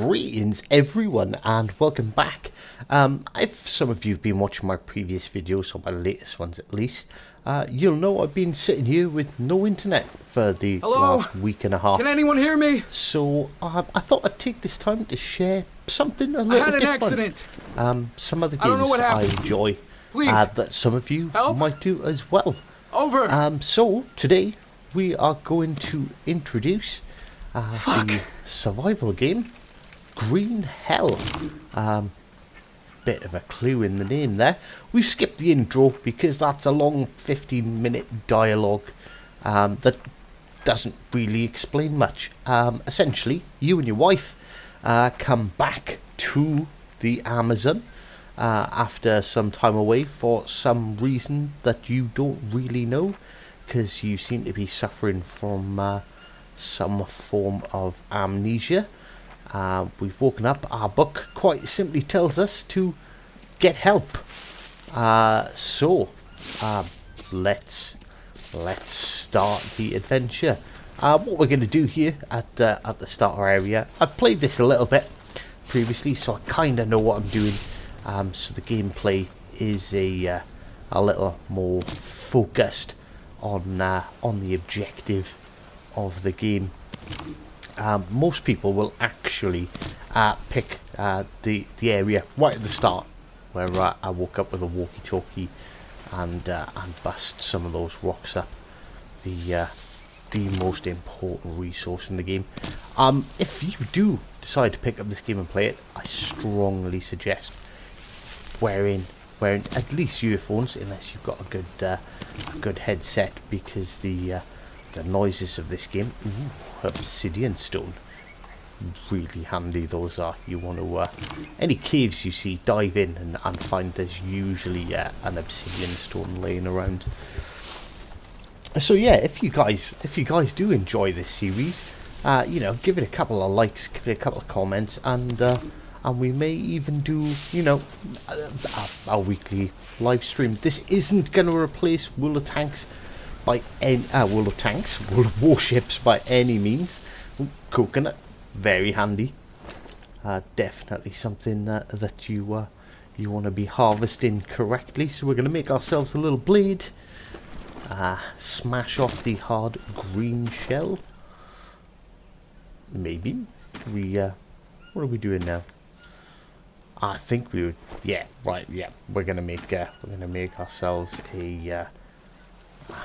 Greetings everyone and welcome back. If some of you have been watching my previous videos, or my latest ones at least, you'll know I've been sitting here with no internet for the last week and a half. Can anyone hear me? So I thought I'd take this time to share something a little different. I had an accident. Some of the games I enjoy that some of you might do as well. Over. So today we are going to introduce the survival game Green Hell. Bit of a clue in the name there. We've skipped the intro because that's a long 15-minute dialogue that doesn't really explain much. Essentially, you and your wife come back to the Amazon after some time away for some reason that you don't really know, because you seem to be suffering from some form of amnesia. We've woken up. Our book quite simply tells us to get help. So let's start the adventure. What we're going to do here at the starter area, I've played this a little bit previously, so I kind of know what I'm doing. So the gameplay is a little more focused on the objective of the game. Most people will actually pick the area right at the start, where I woke up with a walkie-talkie and bust some of those rocks up. The most important resource in the game. If you do decide to pick up this game and play it, I strongly suggest wearing at least earphones, unless you've got a good headset, because the noises of this game. Ooh, obsidian stone, really handy those are. You want to any caves you see, dive in and find there's usually an obsidian stone laying around. So yeah, if you guys do enjoy this series, give it a couple of likes, give it a couple of comments, and we may even do our weekly live stream. This isn't going to replace World of Tanks by any World of Warships by any means. Ooh, coconut, very handy. Definitely something that you want to be harvesting correctly. So we're going to make ourselves a little blade. Smash off the hard green shell. Maybe what are we doing now? I think we would. Yeah, right. Yeah, we're gonna make ourselves a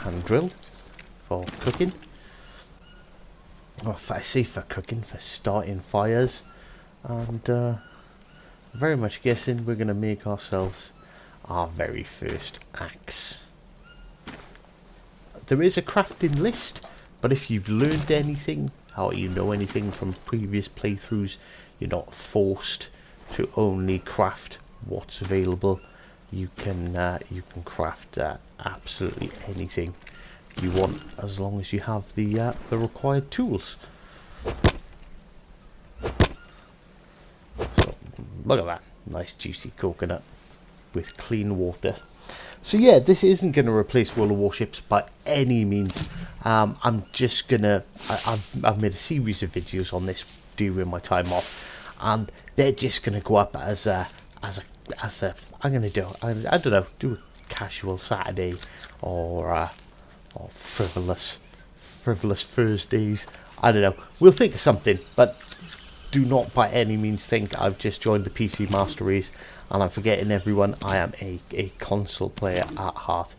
hand drill for cooking. Or I say for cooking, for starting fires, and very much guessing we're gonna make ourselves our very first axe. There is a crafting list, but if you've learned anything, or you know anything from previous playthroughs, you're not forced to only craft what's available. You can craft absolutely anything you want, as long as you have the required tools. So look at that, nice juicy coconut with clean water. So yeah, this isn't going to replace World of Warships by any means. I'm just gonna I've made a series of videos on this during my time off, and they're just gonna go up as a I'm gonna do a casual Saturday or frivolous Thursdays. I don't know. We'll think of something, but do not by any means think I've just joined the PC Master Race and I'm forgetting everyone. I am a console player at heart,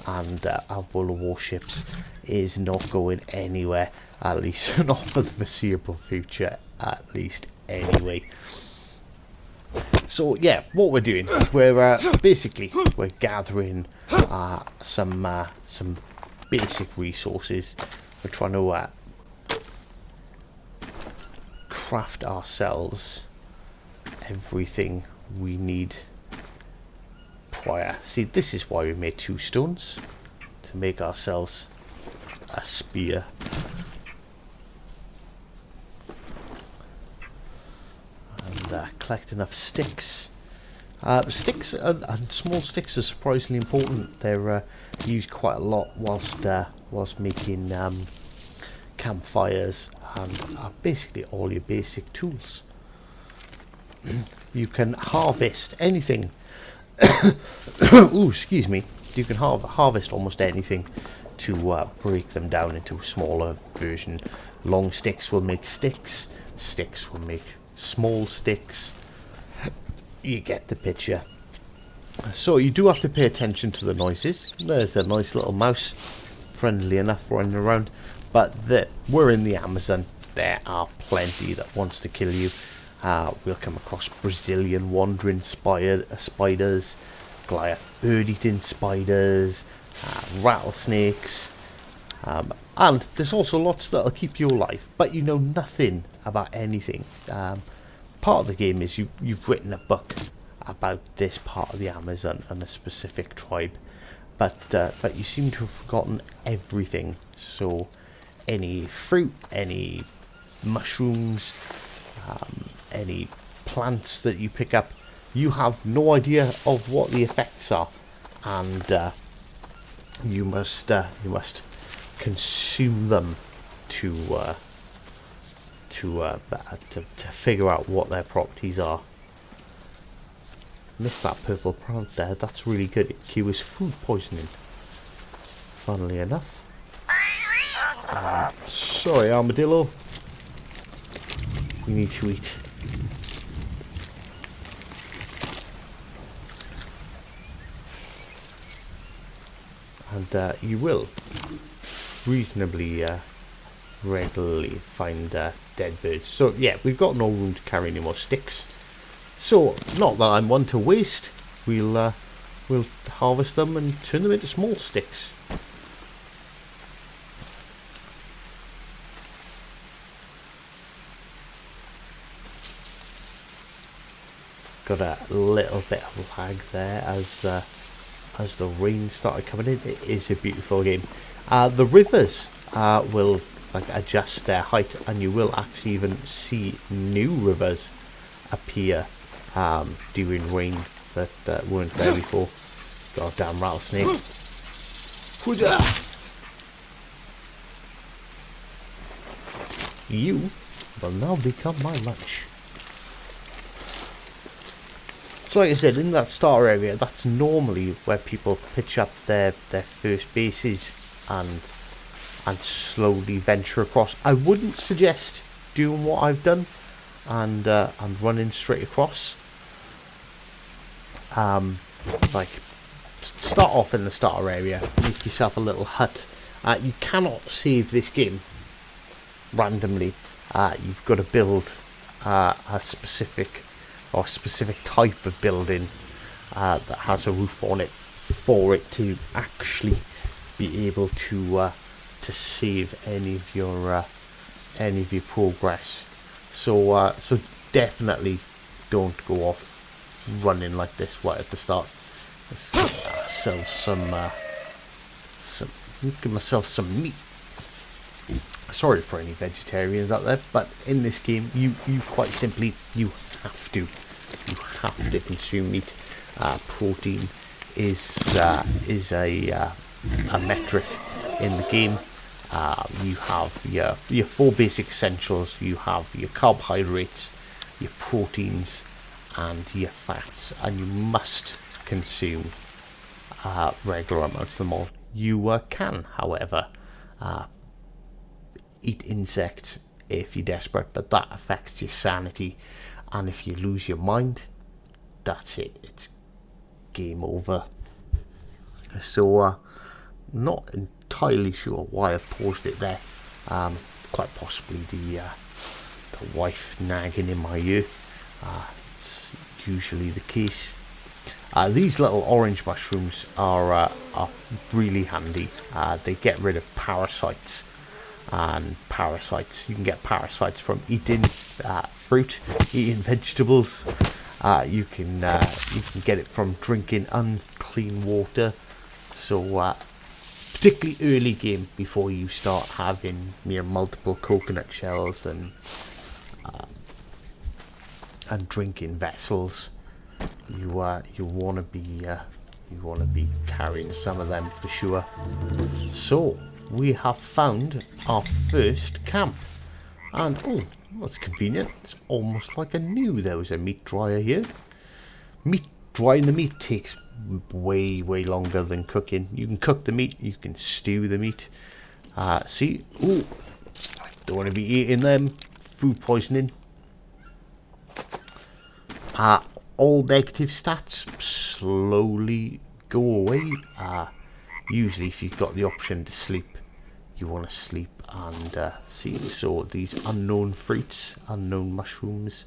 and our World of Warships is not going anywhere, at least not for the foreseeable future, at least anyway. So yeah, what we're doing, we're gathering some basic resources. We're trying to craft ourselves everything we need prior. See, this is why we made 2 stones, to make ourselves a spear. And collect enough sticks. Sticks and small sticks are surprisingly important. They're used quite a lot whilst making campfires and are basically all your basic tools. you can harvest anything. Ooh, excuse me. You can harvest almost anything to break them down into a smaller version. Long sticks will make sticks. Sticks will make small sticks. You get the picture. So you do have to pay attention to the noises. There's a nice little mouse, friendly enough, running around. But we're in the Amazon. There are plenty that wants to kill you. We'll come across Brazilian wandering spiders, Goliath bird-eating spiders, rattlesnakes, and there's also lots that'll keep you alive, but you know nothing about anything. Part of the game is you've written a book about this part of the Amazon and a specific tribe, but you seem to have forgotten everything. So any fruit, any mushrooms, any plants that you pick up, you have no idea of what the effects are, and you must consume them to figure out what their properties are. Missed that purple plant there. That's really good. It cures food poisoning, funnily enough. Sorry, armadillo. We need to eat. And you will reasonably regularly find dead birds. So yeah, we've got no room to carry any more sticks. So not that I'm one to waste. We'll harvest them and turn them into small sticks. Got a little bit of lag there as the rain started coming in. It is a beautiful game. The rivers will adjust their height, and you will actually even see new rivers appear during rain that weren't there before. Goddamn rattlesnake. You will now become my lunch. So like I said, in that starter area, that's normally where people pitch up their first bases and slowly venture across. I wouldn't suggest doing what I've done and running straight across. Like, start off in the starter area, make yourself a little hut. You cannot save this game randomly. You've got to build a specific type of building that has a roof on it for it to actually be able to save any of your progress. So definitely don't go off running like this right at the start. Let's give myself some meat. Sorry for any vegetarians out there, but in this game you quite simply have to consume meat. Protein is a metric in the game. You have your four basic essentials. You have your carbohydrates, your proteins, and your fats, and you must consume regular amounts of them all. You can, however, eat insects if you're desperate, but that affects your sanity, and if you lose your mind, that's it. It's game over. So not entirely sure why I've paused it there. Quite possibly the wife nagging in my ear. It's usually the case. These little orange mushrooms are really handy. They get rid of parasites. And parasites, you can get parasites from eating fruit, eating vegetables. You can get it from drinking unclean water. So particularly early game, before you start having multiple coconut shells and drinking vessels, you want to be carrying some of them for sure. So we have found our first camp, and That's convenient. It's almost like I knew there was a meat dryer here. Drying the meat takes way longer than cooking. You can cook the meat, you can stew the meat. See, ooh, don't want to be eating them. Food poisoning. All negative stats slowly go away. Usually if you've got the option to sleep, you want to sleep. And see, so these unknown fruits, unknown mushrooms,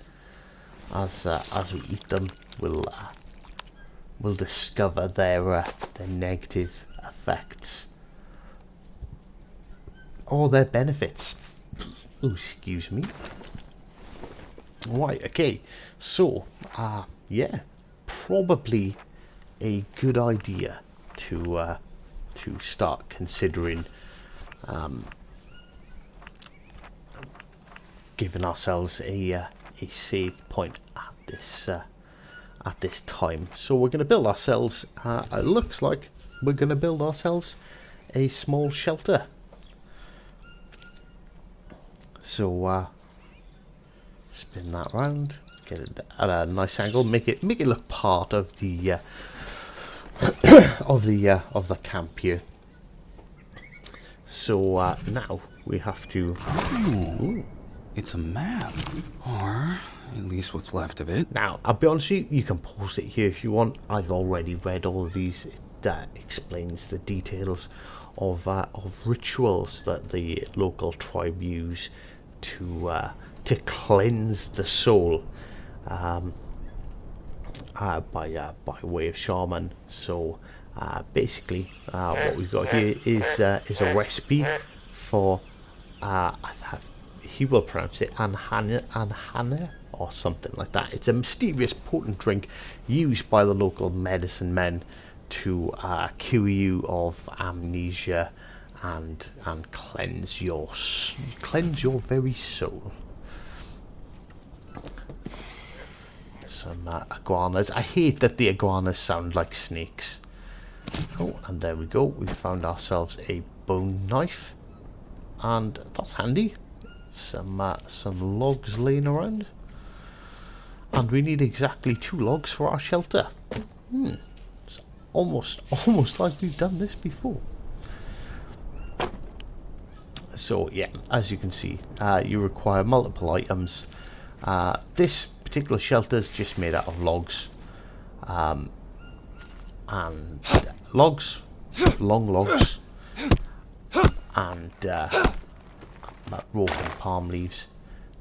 as we eat them, we'll discover their negative effects or their benefits. Oh, excuse me. Right, okay. So, yeah, probably a good idea to start considering giving ourselves a save point at this time. So we're going to build ourselves. It looks like we're going to build ourselves a small shelter. So spin that round, get it at a nice angle, make it look part of the of the camp here. So now we have to. Ooh. It's a map, or at least what's left of it. Now, I'll be honest with you, you can pause it here if you want. I've already read all of these. It explains the details of rituals that the local tribe use to cleanse the soul by way of shaman. So basically, what we've got here is a recipe for he will pronounce it anhana or something like that. It's a mysterious potent drink used by the local medicine men to cure you of amnesia and cleanse your very soul. Some iguanas. I hate that the iguanas sound like snakes. Oh, and there we go. We found ourselves a bone knife, and that's handy. Some logs laying around, and we need exactly 2 logs for our shelter. It's almost like we've done this before. So yeah, as you can see, you require multiple items. This particular shelter is just made out of logs, and long logs, and rope and palm leaves.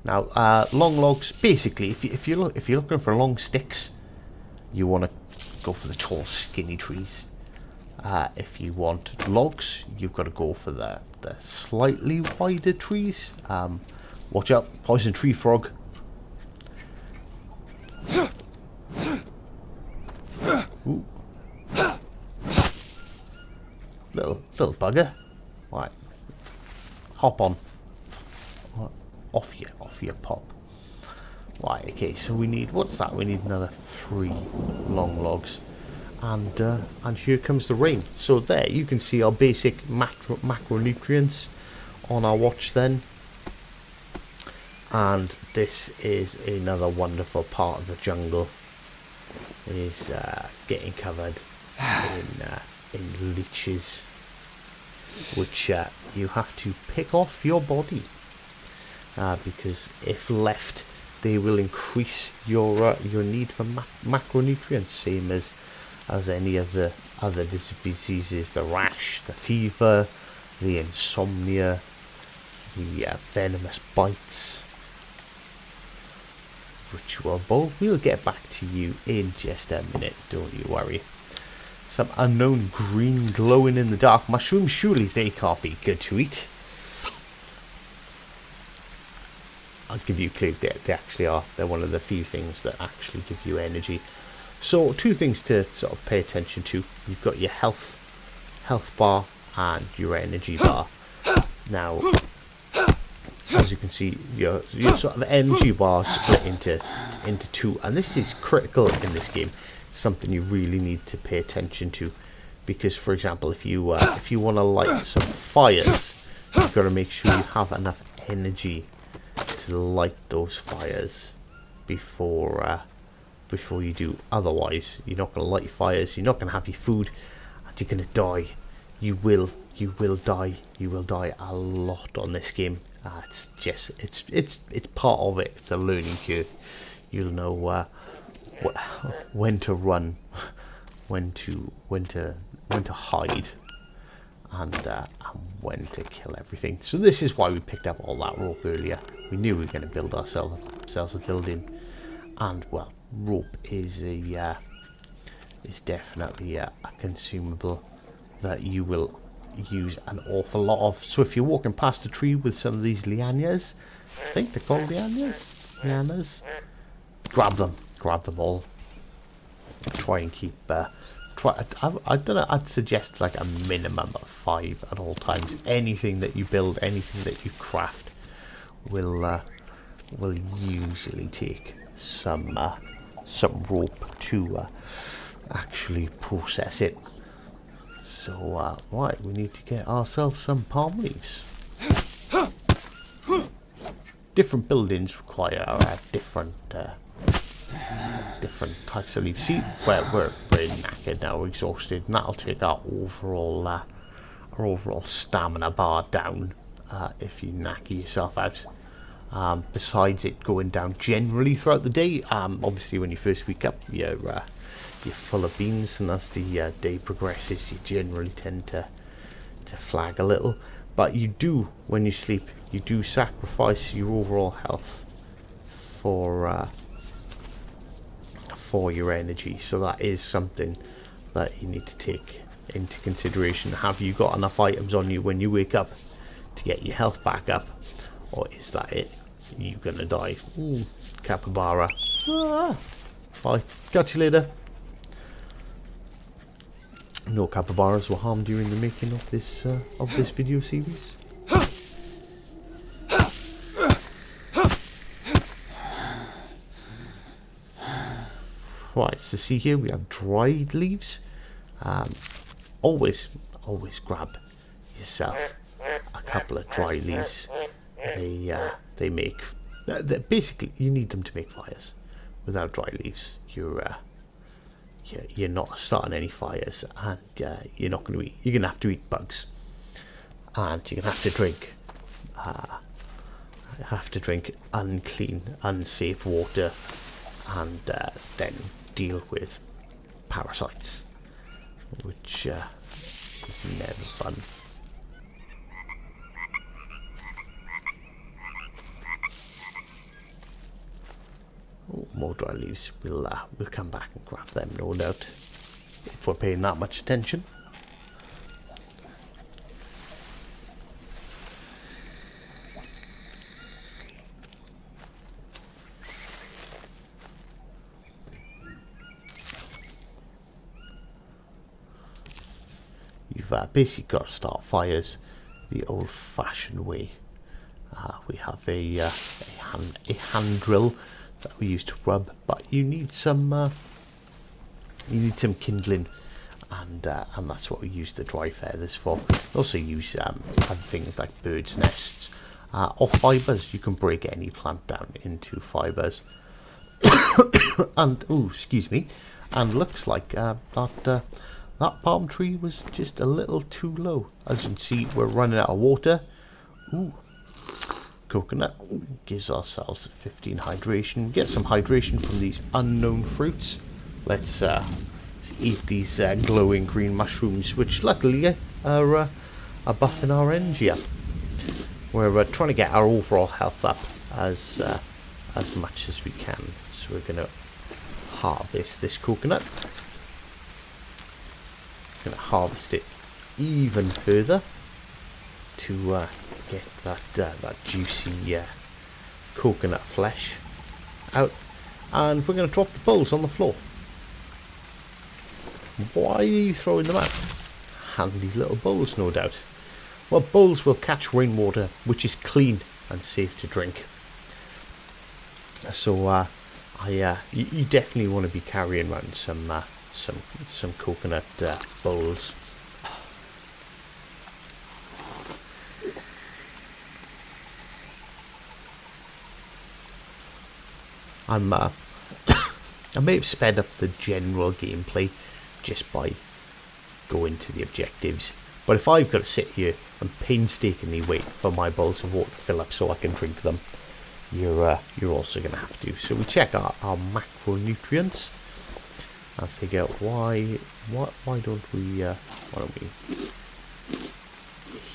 Now, long logs. Basically, if you're looking for long sticks, you want to go for the tall, skinny trees. If you want logs, you've got to go for the slightly wider trees. Watch out, poison tree frog. Ooh. Little bugger. Right, hop on. Off you pop. Right, okay, so we need, what's that? We need another 3 long logs. And here comes the rain. So there, you can see our basic macronutrients on our watch then. And this is another wonderful part of the jungle. It is getting covered in leeches, which you have to pick off your body. Because if left, they will increase your need for macronutrients, same as any of the other diseases: the rash, the fever, the insomnia, the venomous bites. Ritual bowl. We'll get back to you in just a minute. Don't you worry. Some unknown green glowing in the dark mushrooms. Surely they can't be good to eat. I'll give you a clue, they actually are. They're one of the few things that actually give you energy. So 2 things to sort of pay attention to. You've got your health bar and your energy bar. Now, as you can see, your sort of energy bar split into 2, and this is critical in this game. Something you really need to pay attention to, because, for example, if you want to light some fires, you've got to make sure you have enough energy to to light those fires before you do. Otherwise, you're not going to light fires. You're not going to have your food, and you're going to die. You will die. You will die a lot on this game. It's just it's part of it. It's a learning curve. You'll know when to run, when to hide, and when to kill everything. So this is why we picked up all that rope earlier. We knew we were going to build ourselves a building, and well, rope is definitely a consumable that you will use an awful lot of. So if you're walking past a tree with some of these lianas, I think they're called lianas, grab them all. Try and keep I don't know, I'd suggest like a minimum of 5 at all times. Anything that you build, anything that you craft will usually take some rope to actually process it. So right, we need to get ourselves some palm leaves. Different buildings require different types of leaves. See, we're knackered now, we're exhausted, and that'll take our overall stamina bar down if you knacker yourself out. Besides it going down generally throughout the day, obviously when you first wake up, you're full of beans, and as the day progresses, you generally tend to flag a little. But you do, when you sleep, you do sacrifice your overall health for your energy. So that is something that you need to take into consideration. Have you got enough items on you when you wake up to get your health back up, or is that it? You're gonna die. Ooh, capybara. Bye. Catch you later. No capybaras were harmed during the making of this video series. Right, so see here we have dried leaves. Always grab yourself a couple of dry leaves. They make basically you need them to make fires. Without dry leaves, you're not starting any fires, and you're gonna have to eat bugs, and you're gonna have to drink unclean, unsafe water, and then deal with parasites, which is never fun. Oh, more dry leaves. We'll come back and grab them, no doubt, if we're paying that much attention. You've basically got to start fires the old-fashioned way. We have a hand drill that we use to rub, but you need some kindling, and that's what we use the dry feathers for. We also use other things like birds' nests or fibres. You can break any plant down into fibres. And excuse me, and looks like that palm tree was just a little too low. As you can see, we're running out of water. Coconut gives ourselves 15 hydration. Get some hydration from these unknown fruits. Let's eat these glowing green mushrooms, which luckily are buffing our energy up. We're trying to get our overall health up as much as we can. So we're going to harvest this coconut. Going to harvest it even further to get that juicy coconut flesh out, and we're going to drop the bowls on the floor. Why are you throwing them out? Handy little bowls, no doubt. Well, bowls will catch rainwater, which is clean and safe to drink. So you definitely want to be carrying around some coconut bowls. I may have sped up the general gameplay just by going to the objectives, but if I've got to sit here and painstakingly wait for my bowls of water to fill up so I can drink them, you're also going to have to. So we check our macronutrients and figure out why don't we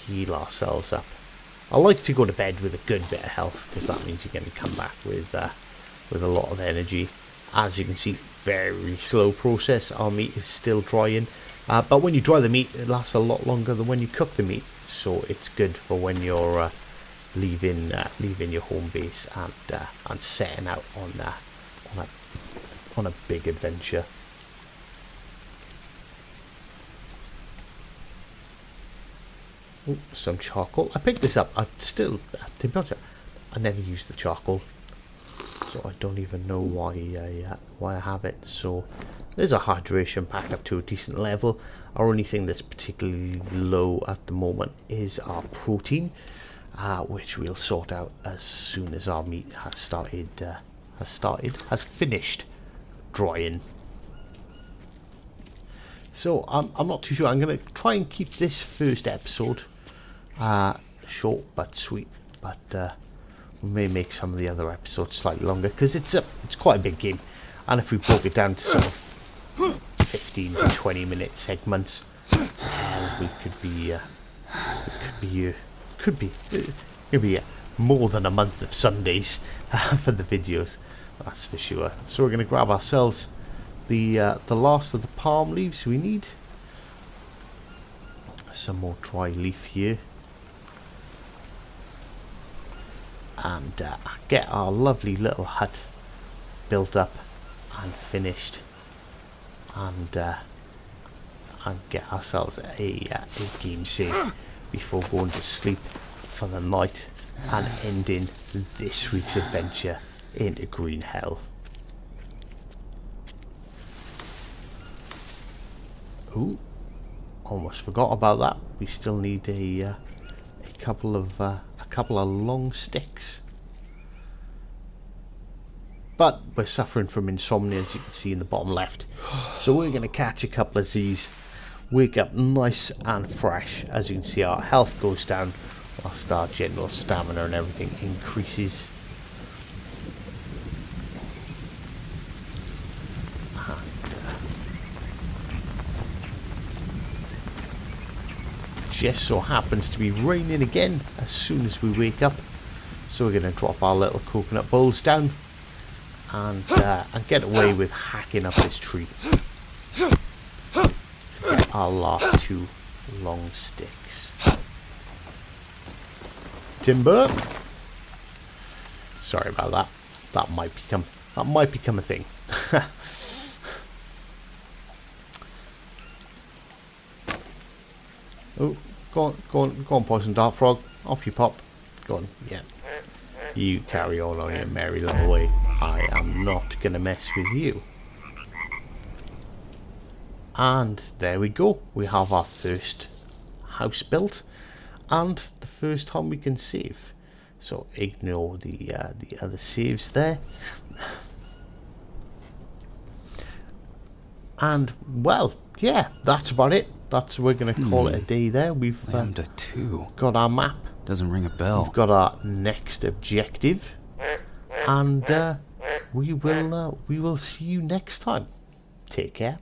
heal ourselves up. I like to go to bed with a good bit of health, because that means you're going to come back with a lot of energy. As you can see, very slow process. Our meat is still drying, but when you dry the meat, it lasts a lot longer than when you cook the meat. So it's good for when you're leaving your home base and setting out on a big adventure. Ooh, some charcoal. I picked this up. I never use the charcoal, so I don't even know why I have it. So there's a hydration pack up to a decent level. Our only thing that's particularly low at the moment is our protein, which we'll sort out as soon as our meat has finished drying. So I'm not too sure. I'm going to try and keep this first episode short but sweet, but we may make some of the other episodes slightly longer, because it's quite a big game, and if we broke it down to sort of 15 to 20 minute segments, we could be more than a month of Sundays for the videos, that's for sure. So we're going to grab ourselves the last of the palm leaves we need. Some more dry leaf here, and get our lovely little hut built up and finished, and get ourselves a game save before going to sleep for the night and ending this week's adventure into Green Hell. Ooh, almost forgot about that. We still need a couple of long sticks, but we're suffering from insomnia, as you can see in the bottom left. So we're going to catch a couple of these, wake up nice and fresh. As you can see, our health goes down whilst our general stamina and everything increases. Just so happens to be raining again as soon as we wake up, so we're going to drop our little coconut bowls down and get away with hacking up this tree to get our last two long sticks. Timber. Sorry about that. That might become a thing. Oh, go on, poison dart frog. Off you pop. Go on, yeah. You carry on your merry little way. I am not gonna mess with you. And there we go. We have our first house built, and the first time we can save. So ignore the other saves there. And well, yeah, that's about it. We're going to call it a day there. We've got our map. Doesn't ring a bell. We've got our next objective, and we will see you next time. Take care.